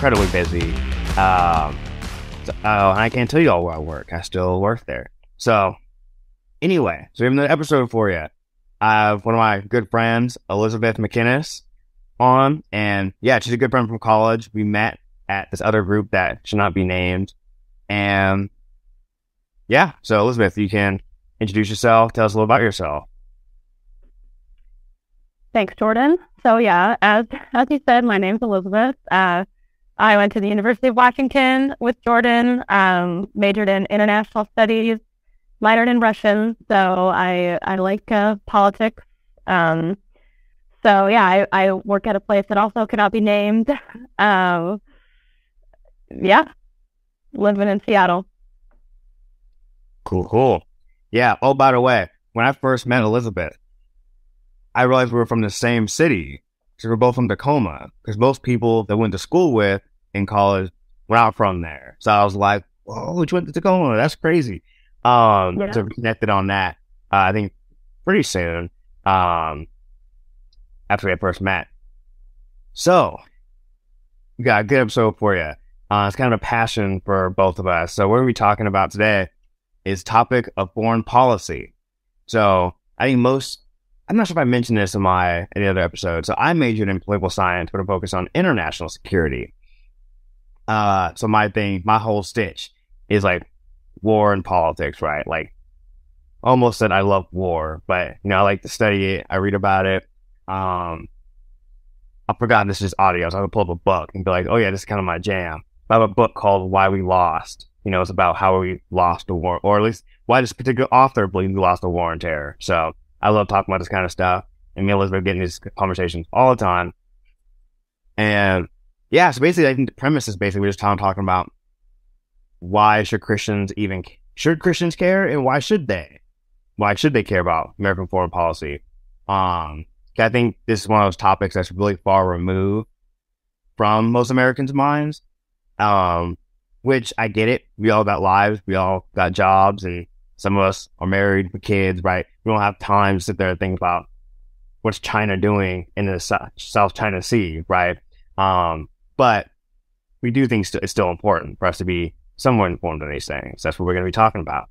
incredibly busy. And I can't tell you all where I work. I still work there. So anyway, so we have another episode for you. I have one of my good friends, Elizabeth McInnes, on, and yeah, she's a good friend from college. We met at this other group that should not be named, and yeah, so Elizabeth, you can introduce yourself, tell us a little about yourself. Thanks, Jordan. So yeah, as you said, my name's Elizabeth. I went to the University of Washington with Jordan, majored in international studies, minored in Russian. So I like politics. So yeah, I work at a place that also cannot be named. Yeah, living in Seattle. Cool. Yeah. Oh, by the way, when I first met Elizabeth, I realized we were from the same city. So we're both from Tacoma, because most people that went to school with in college were not from there. So I was like, "Whoa, you went to Tacoma? That's crazy." Yeah. So we connected on that. I think pretty soon. After we had first met. So we got a good episode for you. It's kind of a passion for both of us. So what are we talking about today? Is topic of foreign policy. So I think I'm not sure if I mentioned this in any other episode. So I majored in political science with a focus on international security. So my whole stitch is like war and politics, right? Like almost said I love war, but I like to study it. I read about it. I forgot this is audio, so I would pull up a book and be like, oh yeah, this is kind of my jam. I have a book called Why We Lost. It's about how we lost the war, or at least why this particular author believes we lost the war on terror. So I love talking about this kind of stuff. And me and Elizabeth get in these conversations all the time. And yeah, so basically I think the premise is basically we're just talking about why should Christians care, and why should they? Why should they care about American foreign policy? I think this is one of those topics that's really far removed from most Americans' minds. Which I get it. We all got lives. We all got jobs, and some of us are married with kids, right? We don't have time to sit there and think about what's China doing in the South China Sea, right? But we do think it's still important for us to be somewhat informed on these things. That's what we're going to be talking about.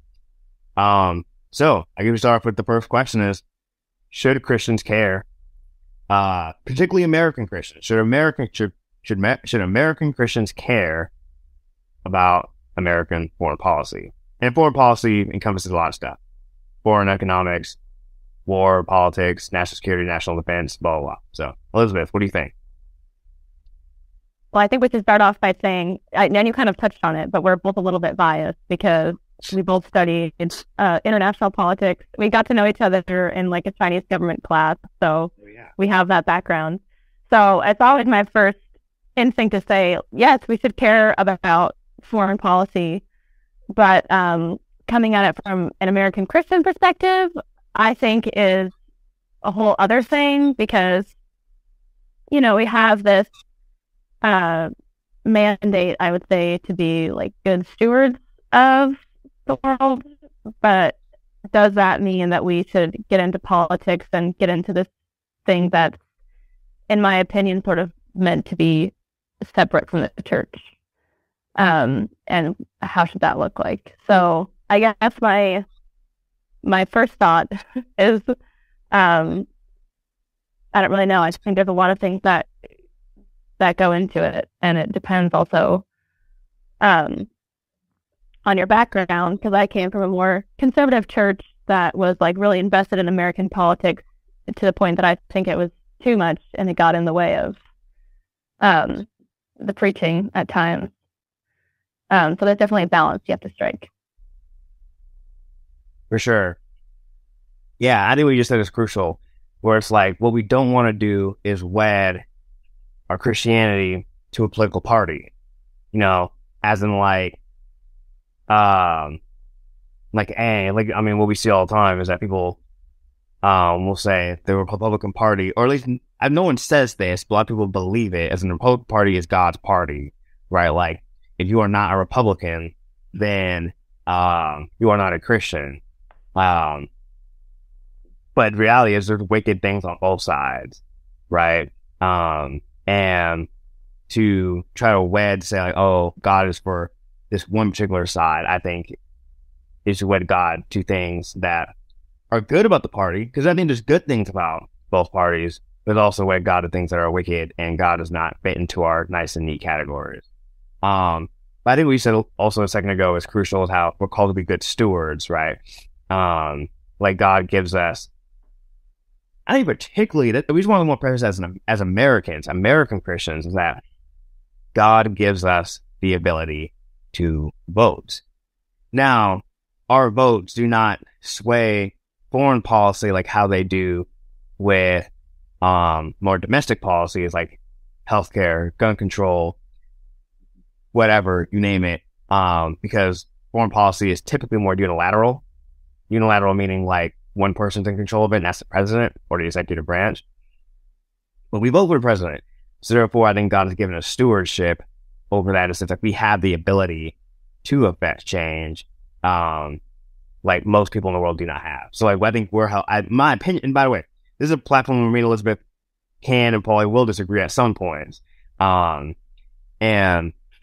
So I give you start off with the first question is, should Christians care? Particularly American Christians. Should American Christians care about American foreign policy? And foreign policy encompasses a lot of stuff. Foreign economics, war, politics, national security, national defense, blah, blah, blah. So, Elizabeth, what do you think? Well, I think we should start off by saying, and you kind of touched on it, but we're both a little bit biased because we both studied international politics. We got to know each other in like a Chinese government class, so we have that background. So it's always my first instinct to say, yes, we should care about foreign policy, but coming at it from an American Christian perspective, I think is a whole other thing because, we have this mandate, I would say, to be like good stewards of the world, but does that mean that we should get into politics and get into this thing that's, in my opinion, sort of meant to be separate from the church? And how should that look like? So I guess my first thought is, I don't really know. I just think there's a lot of things that go into it, and it depends also on your background, because I came from a more conservative church that was like really invested in American politics to the point that I think it was too much, and it got in the way of the preaching at times. So there's definitely a balance you have to strike. For sure. Yeah, I think what you just said is crucial, where it's like, what we don't want to do is wed our Christianity to a political party, as in what we see all the time is that people will say the Republican Party, or at least no one says this, but a lot of people believe it, as in the Republican Party is God's party, right? Like, if you are not a Republican, then you are not a Christian. But the reality is there's wicked things on both sides, right? And to try to wed, say like, oh, God is for this one particular side. I think is to wed God to things that are good about the party, because I think there's good things about both parties, but also wed God to things that are wicked, and God does not fit into our nice and neat categories. But I think what you said also a second ago is crucial, is how we're called to be good stewards, right? Like God gives us, I think particularly, that we just want to more precious as Americans, American Christians, is that God gives us the ability to vote. Now, our votes do not sway foreign policy like how they do with more domestic policies like healthcare, gun control, whatever, you name it, because foreign policy is typically more unilateral. Unilateral meaning like one person's in control of it, and that's the president or the executive branch. But we vote for the president. So therefore, I think God has given us stewardship over that, in a sense like we have the ability to affect change, like most people in the world do not have. So like, I think my opinion, and by the way, this is a platform where me and Elizabeth can and probably will disagree at some points. And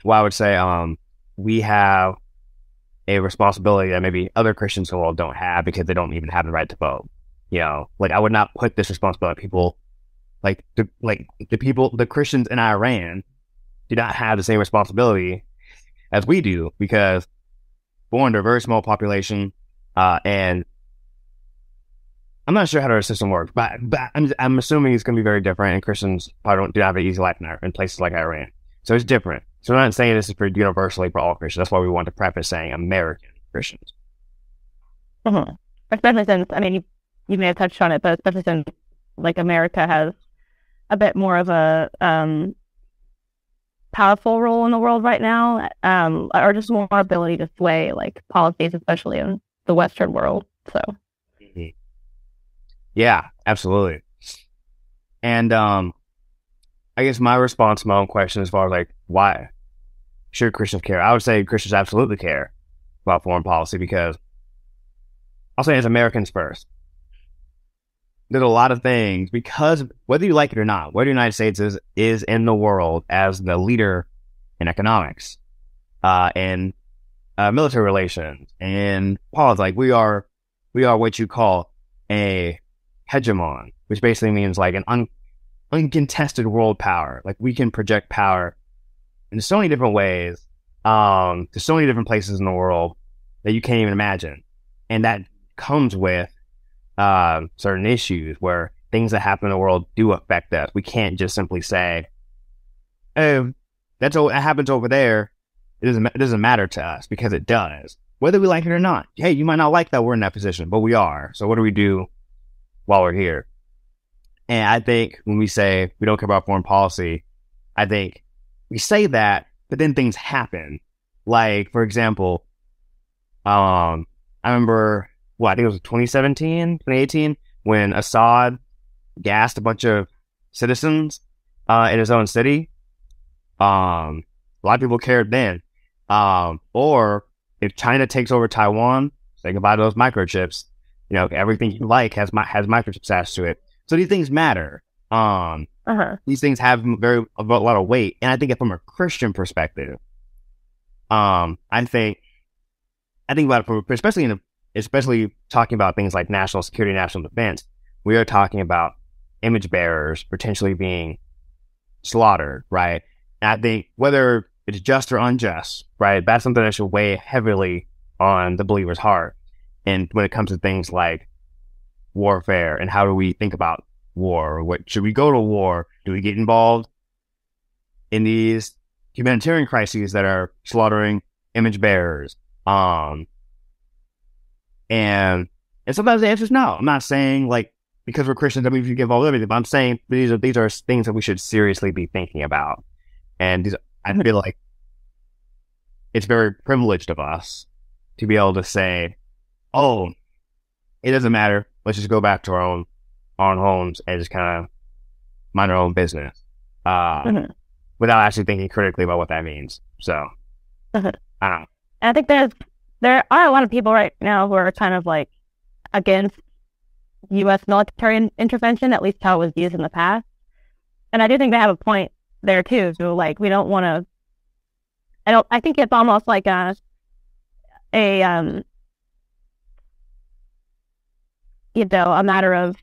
what I would say, we have a responsibility that maybe other Christians in the world don't have, because they don't even have the right to vote. Like I would not put this responsibility on people, the Christians in Iran do not have the same responsibility as we do, because born to a very small population, and I'm not sure how their system works, but I'm assuming it's going to be very different, and Christians probably do not have an easy life in places like Iran. So it's different. So we're not saying this is for universally for all Christians. That's why we want to preface saying American Christians. Mm-hmm. Especially since, I mean, you may have touched on it, but especially since like America has a bit more of a powerful role in the world right now, or just more ability to sway like policies, especially in the Western world. So, yeah, absolutely. And I guess my response to my own question, as far as like why should Christians care, I would say Christians absolutely care about foreign policy, because I'll say as Americans first, there's a lot of things, because whether you like it or not, whether the United States is in the world as the leader in economics, in military relations, and politics, like we are what you call a hegemon, which basically means like an uncontested world power. Like we can project power in so many different ways, to so many different places in the world that you can't even imagine, and that comes with certain issues where things that happen in the world do affect us. We can't just simply say, "Oh, that happens over there. It doesn't matter to us," because it does, whether we like it or not. Hey, you might not like that we're in that position, but we are. So what do we do while we're here? And I think when we say we don't care about foreign policy, I think we say that, but then things happen. Like, for example, I remember, I think it was 2018, when Assad gassed a bunch of citizens in his own city. A lot of people cared then. Or if China takes over Taiwan, say goodbye to those microchips. Everything you like has microchips attached to it. So these things matter. These things have a lot of weight, and I think from a Christian perspective, I think about it from, especially talking about things like national security, national defense. We are talking about image bearers potentially being slaughtered, right? And I think whether it's just or unjust, right, that's something that should weigh heavily on the believer's heart. And when it comes to things like warfare and how do we think about war, what should we go to war? Do we get involved in these humanitarian crises that are slaughtering image bearers? And sometimes the answer is no. I'm not saying like because we're Christians that we should get involved with everything, but I'm saying these are things that we should seriously be thinking about. And I feel like it's very privileged of us to be able to say, "Oh, it doesn't matter. Let's just go back to our own homes and just kind of mind our own business," without actually thinking critically about what that means. So, I don't know. I think there are a lot of people right now who are kind of like against U.S. military intervention, at least how it was used in the past. And I do think they have a point there too. So, like, we don't want to. I think it's almost like a a matter of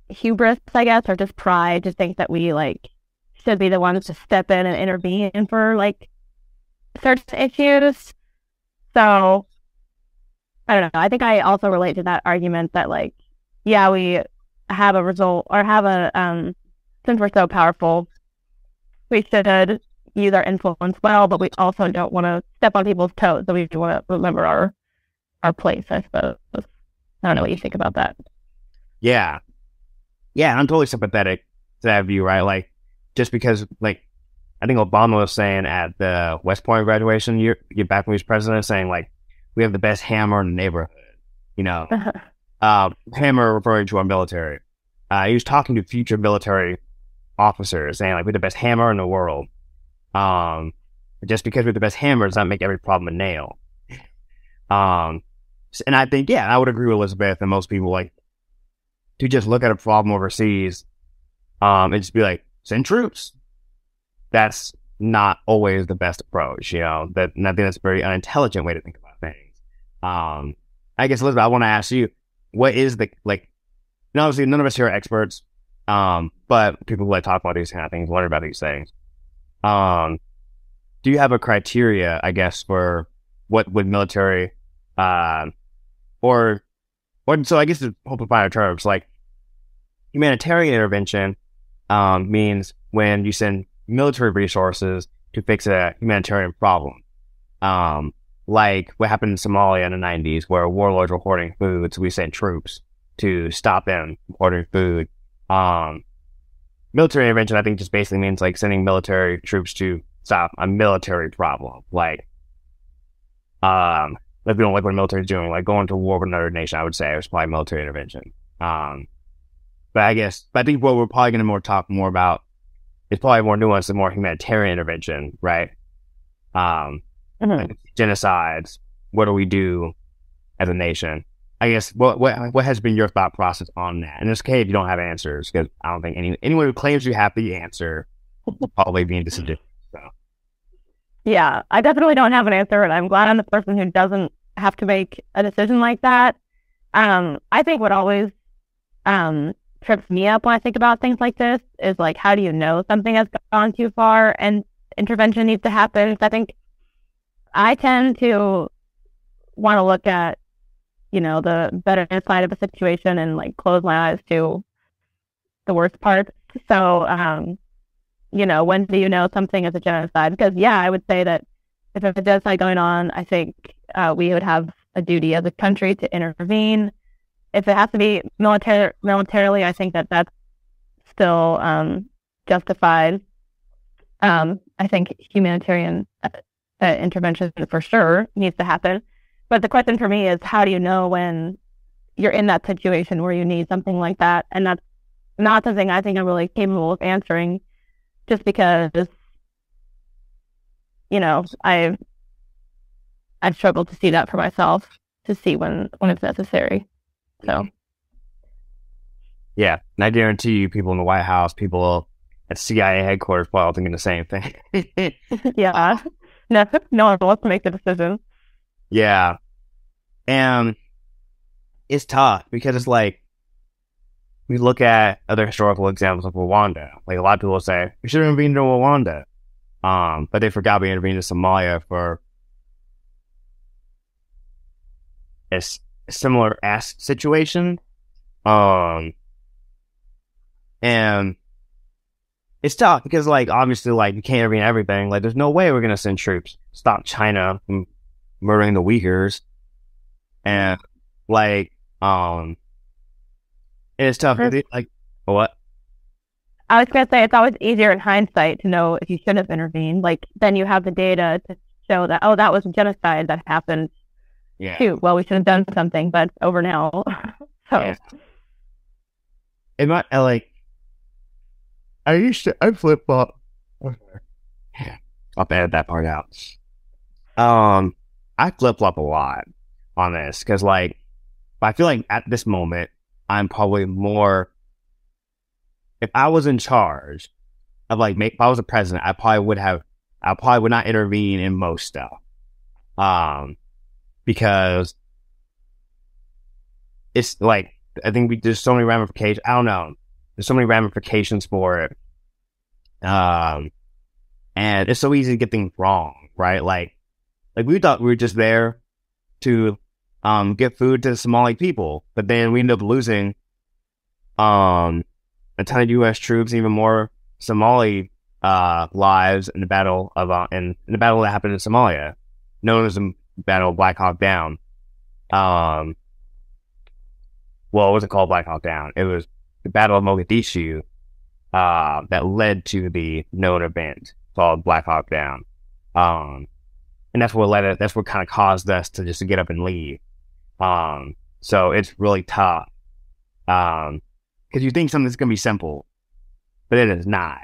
hubris, I guess, or just pride to think that we like should be the ones to step in and intervene for like certain issues. So I don't know. I think I also relate to that argument that like, yeah, we have a result or have a since we're so powerful, we should use our influence well, but we also don't want to step on people's toes. So we want to remember our place, I suppose. I don't know what you think about that. Yeah. Yeah, I'm totally sympathetic to that view, right? Like, just because, like, I think Obama was saying at the West Point graduation year, back when he was president, saying, like, we have the best hammer in the neighborhood, you know. Hammer referring to our military. He was talking to future military officers, saying, like, we're the best hammer in the world. Just because we're the best hammer does not make every problem a nail. And I think, yeah, I would agree with Elizabeth and most people, like, to just look at a problem overseas, and just be like, send troops. That's not always the best approach, you know. And I think that's a very unintelligent way to think about things. I guess, Elizabeth, I want to ask you, what is the, like, obviously none of us here are experts, but people who like talk about these kind of things, wonder about these things. Do you have a criteria, I guess, for what would military, or so I guess to simplify our terms, like humanitarian intervention means when you send military resources to fix a humanitarian problem. Like what happened in Somalia in the 90s where warlords were hoarding food, so we sent troops to stop them from hoarding food. Military intervention, I think, just basically means like sending military troops to stop a military problem. Like we don't like what the military is doing, like going to war with another nation, I would say it was probably military intervention. But I think what we're probably going to talk more about is probably more nuanced and more humanitarian intervention, right? Like genocides. What do we do as a nation? I guess what has been your thought process on that? And it's okay if you don't have answers, because I don't think anyone who claims you have the answer will probably be disingenuous. So. Yeah, I definitely don't have an answer, and I'm glad I'm the person who doesn't have to make a decision like that. I think what always trips me up when I think about things like this is like, how do you know something has gone too far and intervention needs to happen? I think I tend to want to look at, the better side of a situation and like close my eyes to the worst part. So, when do you know something is a genocide? Because, yeah, I would say that if there's a genocide going on, I think we would have a duty as a country to intervene. If it has to be militarily, I think that's still justified. I think humanitarian intervention for sure needs to happen. But the question for me is, how do you know when you're in that situation where you need something like that? And that's not something I think I'm really capable of answering, just because, I've struggled to see that for myself, to see when it's necessary. So, yeah, and I guarantee you, people in the White House, people at CIA headquarters, probably thinking the same thing. Yeah, no one wants to make the decision. Yeah, and it's tough because it's like we look at other historical examples of Rwanda. Like a lot of people say we should have intervened in Rwanda, but they forgot we intervened in Somalia for a similar situation. And it's tough because, like, obviously, like, you can't intervene in everything. Like, there's no way we're gonna send troops stop China from murdering the Uyghurs, and like, it's tough. Like, what? I was gonna say it's always easier in hindsight to know if you should have intervened. Like, then you have the data to show that that was a genocide that happened. Yeah. Too. Well, we should have done something, but it's over now. So, yeah. I flip flop. Yeah, I'll edit that part out. I flip flop a lot on this because, like, I feel like at this moment, I'm probably more. If I was in charge, of like, if I was a president, I probably would not intervene in most stuff. Because it's like, I think there's so many ramifications. I don't know. There's so many ramifications for it. And it's so easy to get things wrong, right? Like we thought we were just there to, get food to the Somali people, but then we ended up losing, a ton of U.S. troops, even more Somali, lives in the battle that happened in Somalia, known as the Battle of Black Hawk Down. Well, it wasn't called Black Hawk Down. It was the Battle of Mogadishu, that led to the known event called Black Hawk Down. And that's what kind of caused us to just get up and leave. So it's really tough. Cause you think something's going to be simple, but it is not.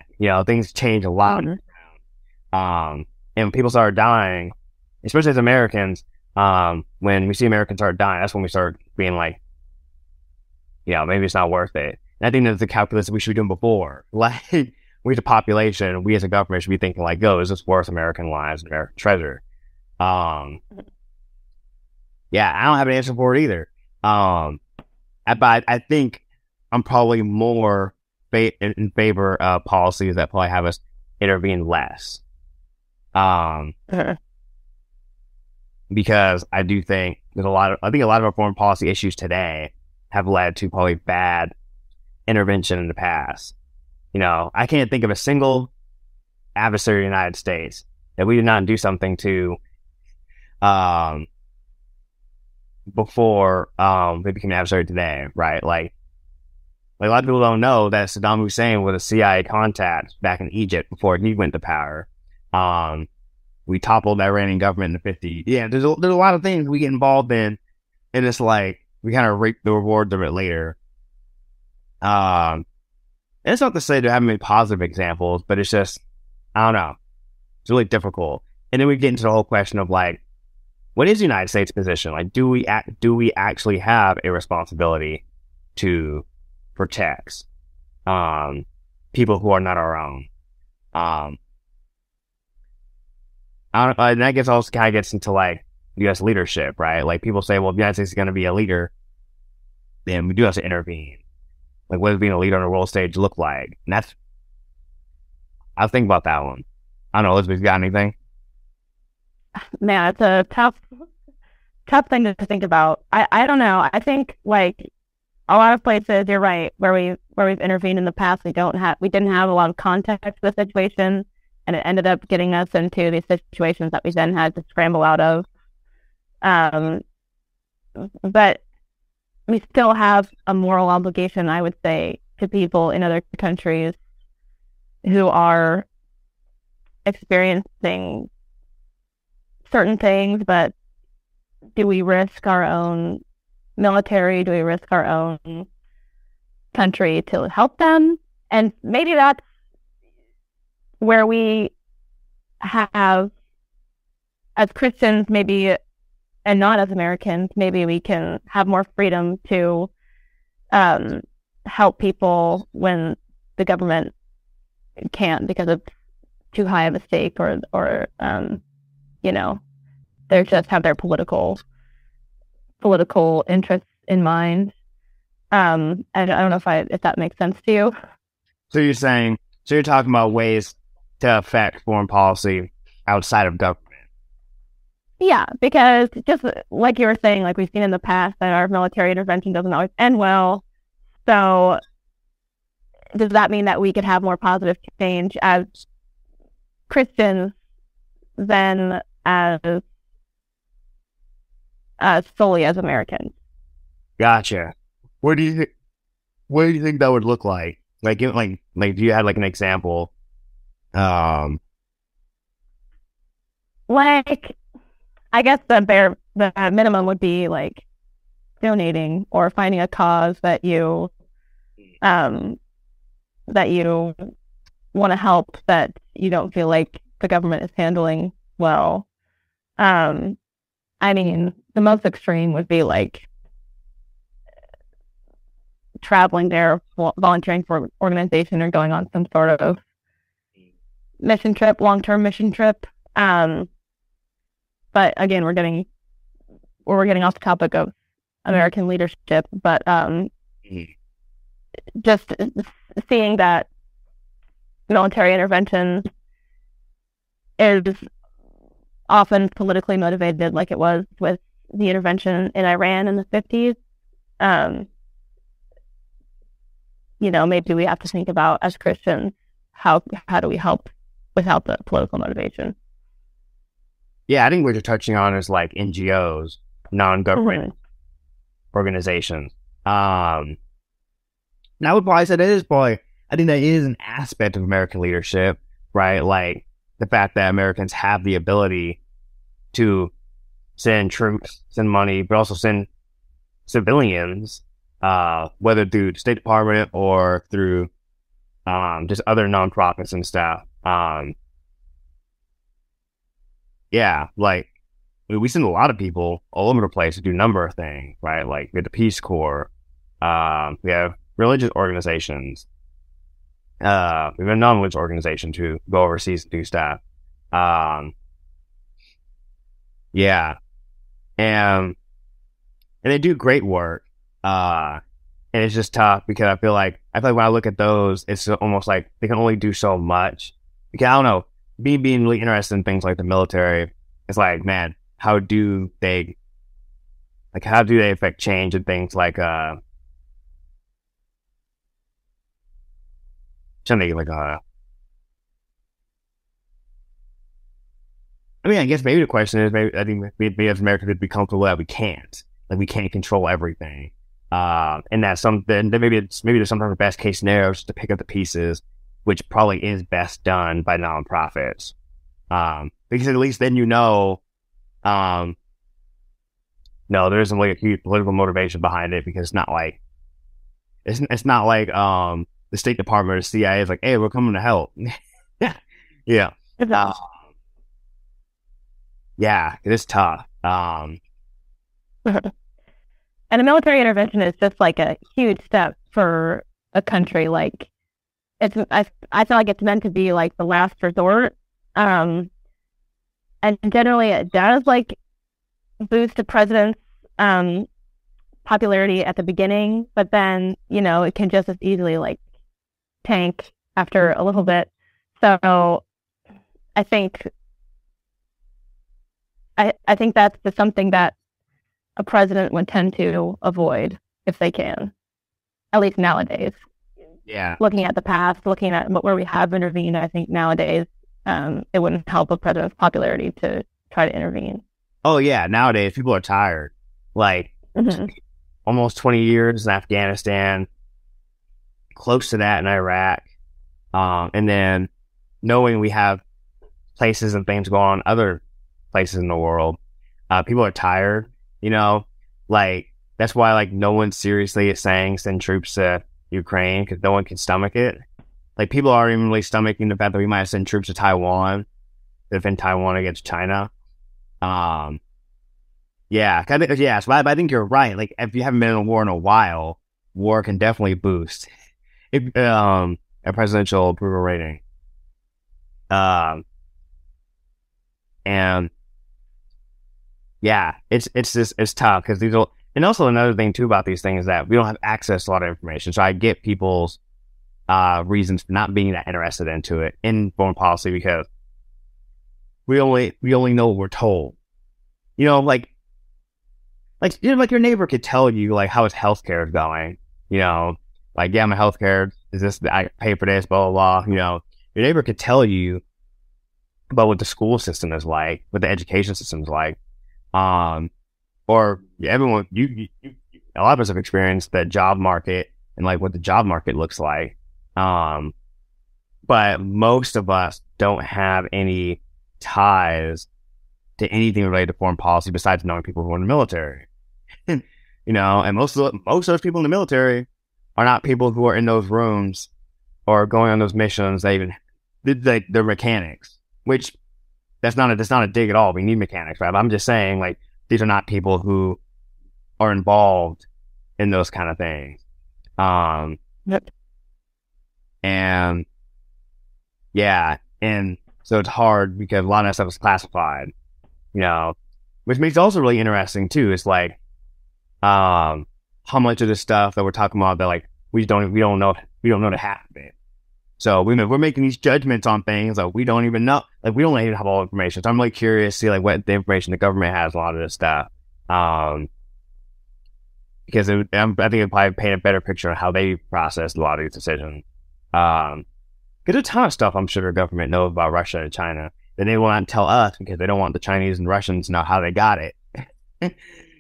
Things change a lot. And when people start dying, especially as Americans, when we see Americans start dying, that's when we start being like, maybe it's not worth it. And I think that's the calculus that we should be doing before. Like, we as a population, we as a government should be thinking like, "Go, is this worth American lives and American treasure?" Yeah, I don't have an answer for it either. But I think I'm probably more in favor of policies that probably have us intervene less. Because I do think a lot of our foreign policy issues today have led to probably bad intervention in the past. I can't think of a single adversary in the United States that we did not do something to, before, they became an adversary today, right? Like a lot of people don't know that Saddam Hussein was a CIA contact back in Egypt before he went to power. We toppled the Iranian government in the 50s. Yeah, there's a lot of things we get involved in, and it's like we kind of reap the rewards of it later. And it's not to say there haven't been positive examples, but it's just, I don't know. It's really difficult. And then we get into the whole question of like, what is the United States' position? Like, do we actually have a responsibility to protect, people who are not our own? And that also kind of gets into like U.S. leadership, right? Like, people say, well, if the United States is going to be a leader, then we do have to intervene. Like, what does being a leader on a world stage look like? And I'll think about that one. I don't know, Elizabeth, you got anything? Man, it's a tough thing to think about. I don't know. I think like a lot of places, you're right, where we've intervened in the past, we didn't have a lot of context for the situation, and it ended up getting us into these situations that we then had to scramble out of. But we still have a moral obligation, I would say, to people in other countries who are experiencing certain things, but do we risk our own military? Do we risk our own country to help them? And maybe that's where we have, as Christians, maybe, and not as Americans, maybe we can have more freedom to help people when the government can't because it's too high of a stake, or they just have their political interests in mind. And I don't know if that makes sense to you. So you're talking about ways to affect foreign policy outside of government. Yeah, because just like you were saying, like we've seen in the past that our military intervention doesn't always end well. So does that mean that we could have more positive change as Christians than as solely as Americans? Gotcha. What do you think that would look like? Like, do you have like an example? Like, I guess the minimum would be like donating or finding a cause that you want to help, that you don't feel like the government is handling well. I mean, the most extreme would be like traveling there, volunteering for an organization, or going on some sort of mission trip, long-term mission trip. But again, we're getting off the topic of American leadership, but just seeing that military intervention is often politically motivated, like it was with the intervention in Iran in the 50s. Maybe we have to think about, as Christians, how do we help without the political motivation? Yeah, I think what you're touching on is like NGOs, non-government organizations. Now, I would probably say I think that is an aspect of American leadership, right? Like the fact that Americans have the ability to send troops, send money, but also send civilians, whether through the State Department or through just other nonprofits and stuff. Yeah, like we send a lot of people all over the place to do a number of things, right? Like we have the Peace Corps, we have religious organizations, we have a non-religious organization to go overseas and do stuff. Yeah, and they do great work. And it's just tough because I feel like when I look at those, it's almost like they can only do so much. Because I don't know, me being really interested in things like the military, it's like, man, how do they affect change and things like I mean, I guess maybe the question is, I think maybe as Americans would be comfortable that we can't control everything. And that's something that maybe there's sometimes the best case scenario is to pick up the pieces, which probably is best done by nonprofits. Because at least then no, there isn't like a huge political motivation behind it, because it's not like the State Department or CIA is like, hey, we're coming to help. Yeah. Yeah, it is tough. And a military intervention is just like a huge step for a country. Like I feel like it's meant to be like the last resort. And generally it does like boost a president's popularity at the beginning, but then, it can just as easily like tank after a little bit. So I think that's just something that a president would tend to avoid if they can, at least nowadays. Yeah. Looking at the past, looking at where we have intervened, I think nowadays it wouldn't help a president's popularity to try to intervene. Oh yeah, nowadays people are tired. Like almost 20 years in Afghanistan, close to that in Iraq, and then knowing we have places and things going on other places in the world, people are tired. Like that's why like no one seriously is saying send troops to Ukraine, because no one can stomach it. Like people aren't even really stomaching the fact that we might send troops to Taiwan to defend Taiwan against China. Yeah, so I think you're right. Like if you haven't been in a war in a while, war can definitely boost a presidential approval rating. And yeah, it's tough because and also another thing too about these things is that we don't have access to a lot of information. So I get people's reasons for not being that interested into it in foreign policy, because we only know what we're told. Like your neighbor could tell you like how his healthcare is going. Like, yeah, my healthcare is this, I pay for this, blah blah blah. Your neighbor could tell you about what the school system is like, what the education system is like. Or everyone, a lot of us have experienced the job market and like what the job market looks like. But most of us don't have any ties to anything related to foreign policy besides knowing people who are in the military. And most of those people in the military are not people who are in those rooms or going on those missions. They're mechanics, which that's not a dig at all. We need mechanics, right? But I'm just saying, like, these are not people who are involved in those kind of things. Yep. And yeah, And so it's hard because a lot of that stuff is classified, you know, which makes it also really interesting too. It's like, how much of the stuff that we're talking about that like we don't know the half of it. So we're making these judgments on things that we don't even know. Like we don't even have all the information. So I'm really curious to see like what the information the government has on a lot of this stuff. Because I think it probably paint a better picture of how they process a lot of these decisions. There's a ton of stuff I'm sure the government knows about Russia and China that they will not tell us because they don't want the Chinese and Russians to know how they got it.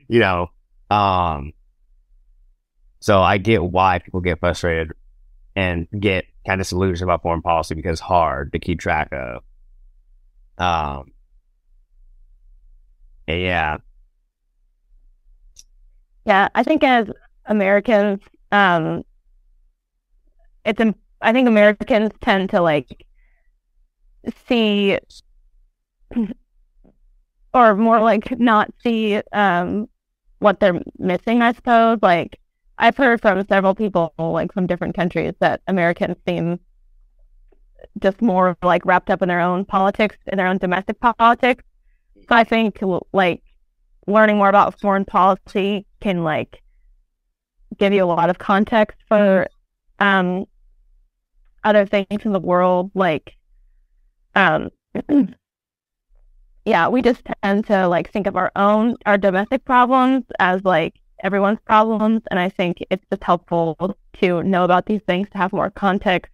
you know, so I get why people get frustrated and get kind of disillusioned about foreign policy because it's hard to keep track of. Yeah. Yeah, I think as Americans, I think Americans tend to like see, or more like not see, what they're missing, I suppose. Like, I've heard from several people, like from different countries, that Americans seem just more like wrapped up in their own politics, in their own domestic politics. So I think like learning more about foreign policy can like give you a lot of context for other things in the world. Like, um, yeah, we just tend to like think of our domestic problems as like everyone's problems, and I think it's just helpful to know about these things to have more context.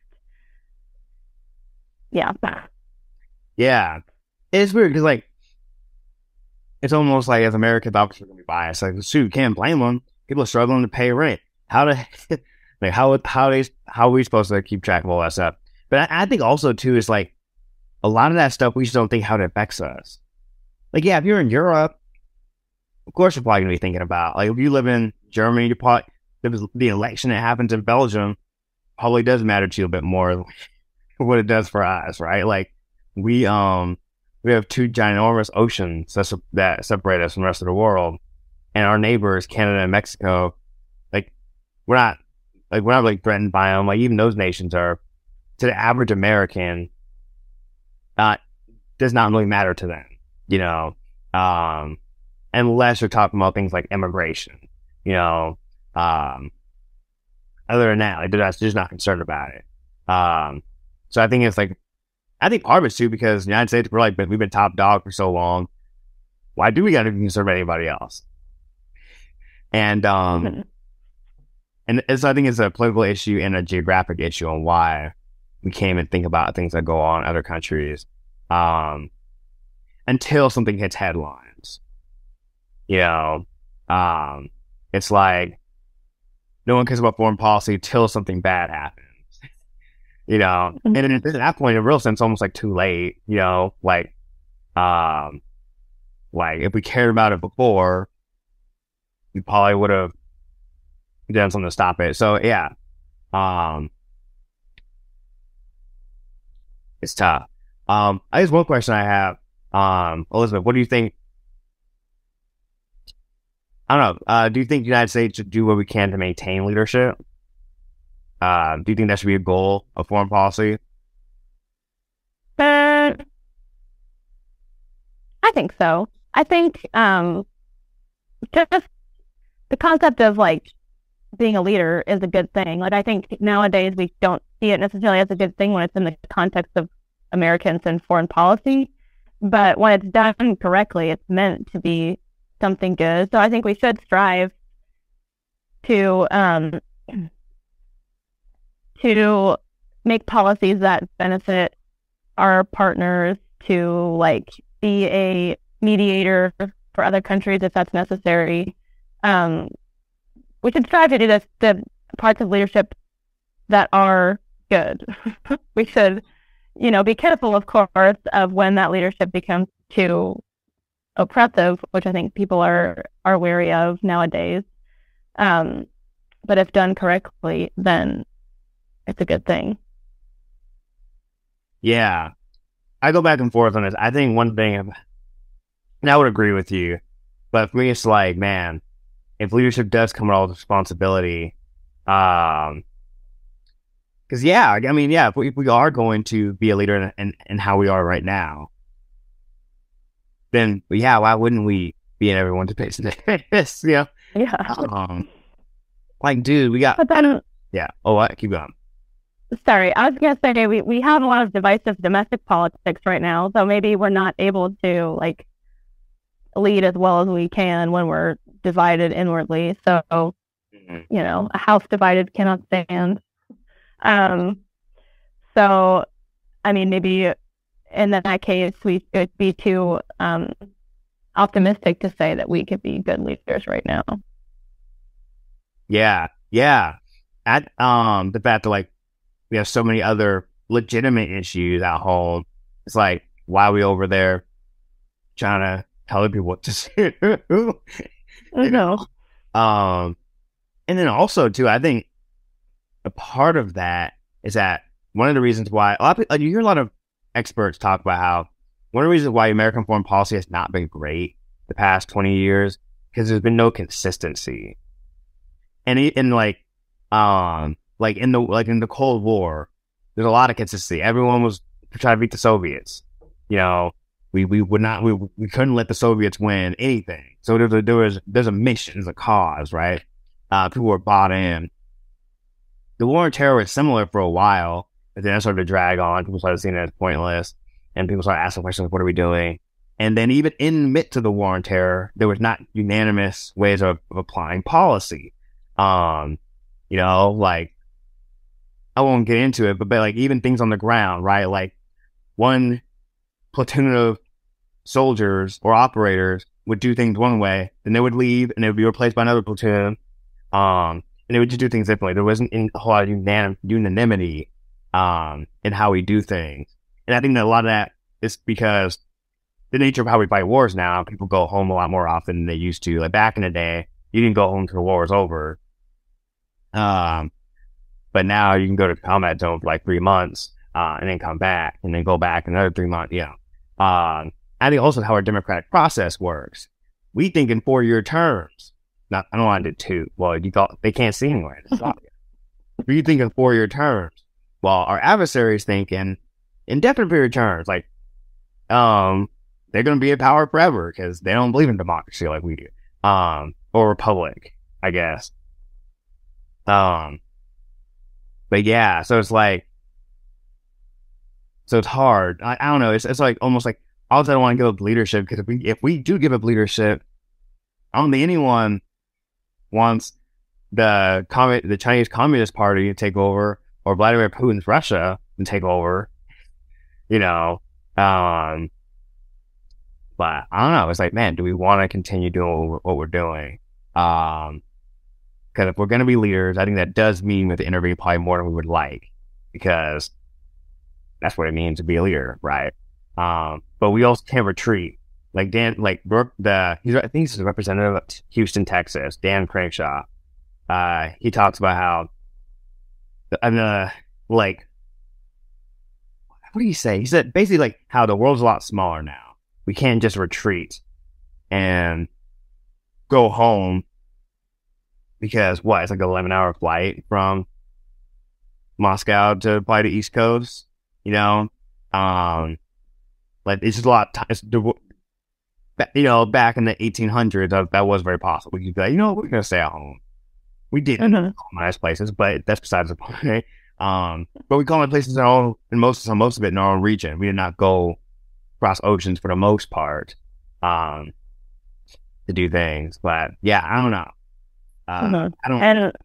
Yeah. Yeah. It's weird because like it's almost like as Americans obviously gonna be biased. Like shoot, can't blame them. People are struggling to pay rent. How to like how are we supposed to keep track of all that stuff? But I think also too is like a lot of that stuff we just don't think how it affects us. Like yeah, if you're in Europe, of course you're probably gonna be thinking about like if you live in Germany, you probably the election that happens in Belgium probably does matter to you a bit more than what it does for us, right? Like we have two ginormous oceans that separate us from the rest of the world, and our neighbors, Canada and Mexico, like we're not like threatened by them. Like even those nations are, to the average American, does not really matter to them, you know, unless you're talking about things like immigration, you know. Other than that, like they're just not concerned about it. So I think it's like, I think part of it's too because the United States, we've been top dog for so long. Why do we got to be concerned about anybody else? And so I think it's a political issue and a geographic issue on why we can't even think about things that go on in other countries until something hits headlines. You know, it's like no one cares about foreign policy till something bad happens. You know, and then at that point, in a real sense, almost like too late. You know, like if we cared about it before, we probably would have done something to stop it. So yeah, it's tough. I guess one question I have, Elizabeth, what do you think? I don't know. Do you think the United States should do what we can to maintain leadership? Do you think that should be a goal of foreign policy? I think so. I think just the concept of like being a leader is a good thing. Like I think nowadays we don't see it necessarily as a good thing when it's in the context of Americans and foreign policy, but when it's done correctly, it's meant to be something good. So I think we should strive to make policies that benefit our partners, to like be a mediator for other countries if that's necessary. We should strive to do this, the parts of leadership that are good. We should, be careful, of course, of when that leadership becomes too oppressive, which I think people are wary of nowadays. But if done correctly, then it's a good thing. Yeah. I go back and forth on this. I think one thing, and I would agree with you, but for me, it's like, man, if leadership does come with all the responsibility, because Because yeah, I mean, yeah, if we are going to be a leader in how we are right now, then yeah, why wouldn't we be in everyone's face? Yeah. Yeah. Like, dude, we got. But then, Yeah. Oh, what? Keep going. sorry, I was gonna say we have a lot of divisive domestic politics right now, so maybe we're not able to like lead as well as we can when we're divided inwardly. So, a house divided cannot stand. Um, so I mean, maybe in that case, we would be too optimistic to say that we could be good leaders right now. Yeah, yeah. At the fact that like we have so many other legitimate issues at home, it's like why are we over there trying to tell other people what to do? I know. And then also too, I think a part of that is that one of the reasons why a lot of, you hear a lot of experts talk about how one of the reasons why American foreign policy has not been great the past 20 years because there's been no consistency. And in like in the Cold War, there's a lot of consistency. Everyone was trying to beat the Soviets. You know, we couldn't let the Soviets win anything. So there's a mission, there's a cause, right? People were bought in. The war on terror was similar for a while, but then it started to drag on. People started seeing it as pointless, and people started asking questions, what are we doing? And then even in the midst of the war on terror, there was not unanimous ways of applying policy. Like, I won't get into it, but like even things on the ground, right? Like one platoon of soldiers or operators would do things one way, then they would leave and they would be replaced by another platoon. And they would just do things differently. There wasn't a whole lot of unanimity in how we do things. And I think that a lot of that is because the nature of how we fight wars now, people go home a lot more often than they used to. Like back in the day, you didn't go home until the war was over. But now you can go to combat zone for like 3 months, and then come back and then go back another 3 months. Yeah. I think also how our democratic process works. We think in 4-year terms. I don't want to do 2. Well, they can't see anyway. You think in 4-year terms. Well, our adversaries think in indefinite period terms. Like, they're going to be in power forever because they don't believe in democracy like we do. Or republic, I guess. But yeah, so it's like, so it's hard. I don't know. It's like almost like I don't want to give up leadership because if we do give up leadership, I don't think anyone wants the Chinese Communist Party to take over or Vladimir Putin's Russia to take over. But I don't know. It's like, man, do we want to continue doing what we're doing? Because if we're going to be leaders, I think that does mean we have to intervene probably more than we would like, because that's what it means to be a leader, right? But we also can't retreat. Like Dan, like Brooke, I think he's a representative of Houston, Texas, Dan Crenshaw. He talks about how, what do you say? He said basically like how the world's a lot smaller now. We can't just retreat and go home because it's like an 11-hour flight from Moscow to probably the East Coast, like it's just a lot of time. Back in the 1800s, that was very possible. You could be like, we're going to stay at home. We did nice places, but that's besides the point. But we colonized places and most of it in our own region. We did not go across oceans for the most part to do things. But yeah, I don't know. I don't.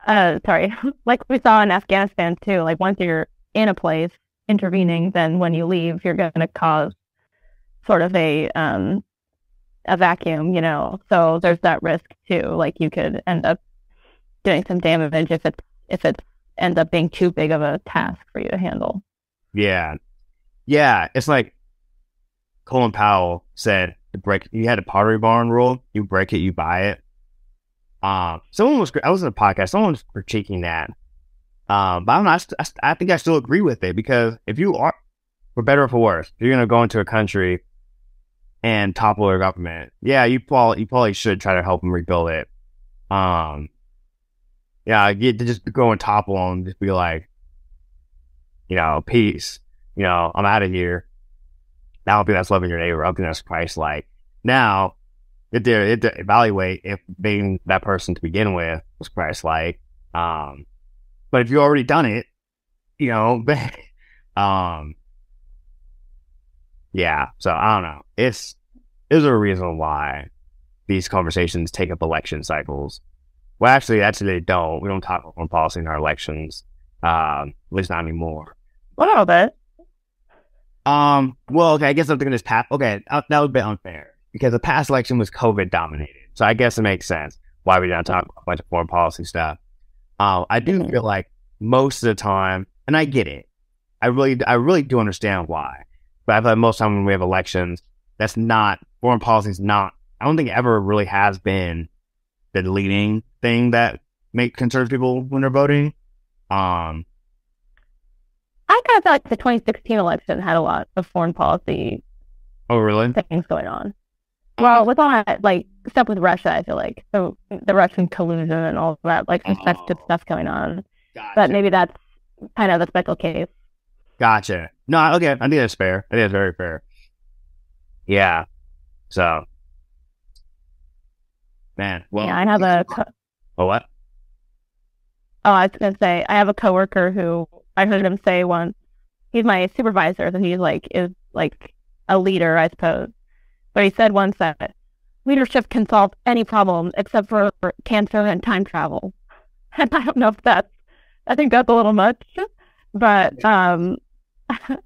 And sorry, like we saw in Afghanistan too. Like once you're in a place intervening, then when you leave, you're going to cause sort of a vacuum, So there's that risk too. Like you could end up doing some damage if it ends up being too big of a task for you to handle. Yeah. It's like Colin Powell said, you had a Pottery Barn rule. You break it, you buy it. I was in a podcast. Someone was critiquing that. But I think I still agree with it, because if you are, for better or for worse, if you're going to go into a country and topple their government, yeah, you probably should try to help them rebuild it. Yeah, get to just go and topple on, just be like, peace. I'm out of here. I don't think that's loving your neighbor. I don't think that's Christ-like. Now, you have to evaluate if being that person to begin with was Christ-like. But if you already done it, yeah. So I don't know. There's a reason why these conversations take up election cycles. Well, actually, they don't. We don't talk about foreign policy in our elections. At least not anymore. What about that? Well, okay, I guess I'm thinking this past. Okay, that was a bit unfair because the past election was COVID dominated. So I guess it makes sense why we don't talk about a bunch of foreign policy stuff. I do feel like most of the time, and I get it. I really do understand why. But I feel like most of the time when we have elections, foreign policy is not, I don't think it ever really has been the leading thing that concerns people when they're voting. I kind of feel like the 2016 election had a lot of foreign policy. Oh, really? Things going on. Well, with all that, stuff with Russia, I feel like so the Russian collusion and all of that, some sensitive stuff going on. Gotcha. But maybe that's kind of the special case. Gotcha. No, okay, I think that's fair. I think that's very fair. Yeah. So, man. Well, yeah, I have what? Oh, I was gonna say I have a coworker who I heard him say once. He's my supervisor, so he's is a leader, I suppose. But he said once that leadership can solve any problem except for cancer and time travel. And I don't know if I think that's a little much, but and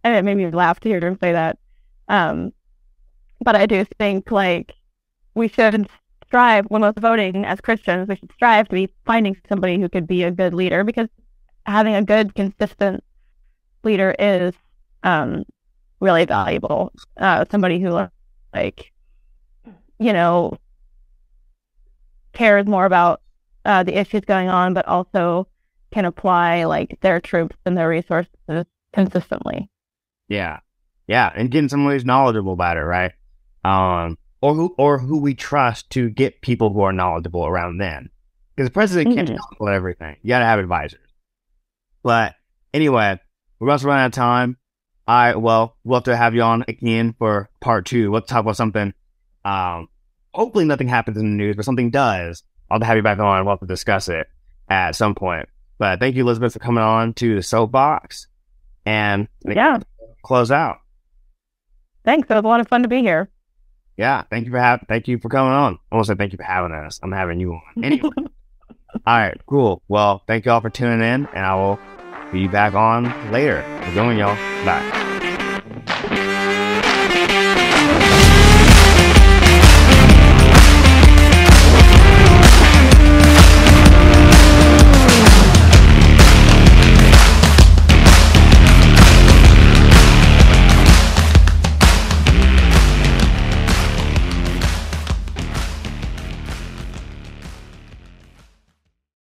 it made me laugh to hear him say that. But I do think we should strive when we're voting as Christians. We should strive to be finding somebody who could be a good leader, because having a good, consistent leader is really valuable. Somebody who cares more about the issues going on, but also can apply their troops and their resources consistently. Yeah, and getting someone who's knowledgeable about it, right? Or who we trust to get people who are knowledgeable around them, because the president can't talk about everything. You gotta have advisors. But anyway, we're about to run out of time. We'll have to have you on again for part 2. We'll talk about something. Hopefully nothing happens in the news, but something does. I'll have you back on. We'll have to discuss it at some point. But thank you, Elizabeth, for coming on to the soapbox. And close out. Thanks. It was a lot of fun to be here. Yeah, thank you for coming on. I won't say thank you for having us. I'm having you on. Anyway. All right, cool. Well, thank you all for tuning in, and I will be back on later. We're going, y'all. Bye.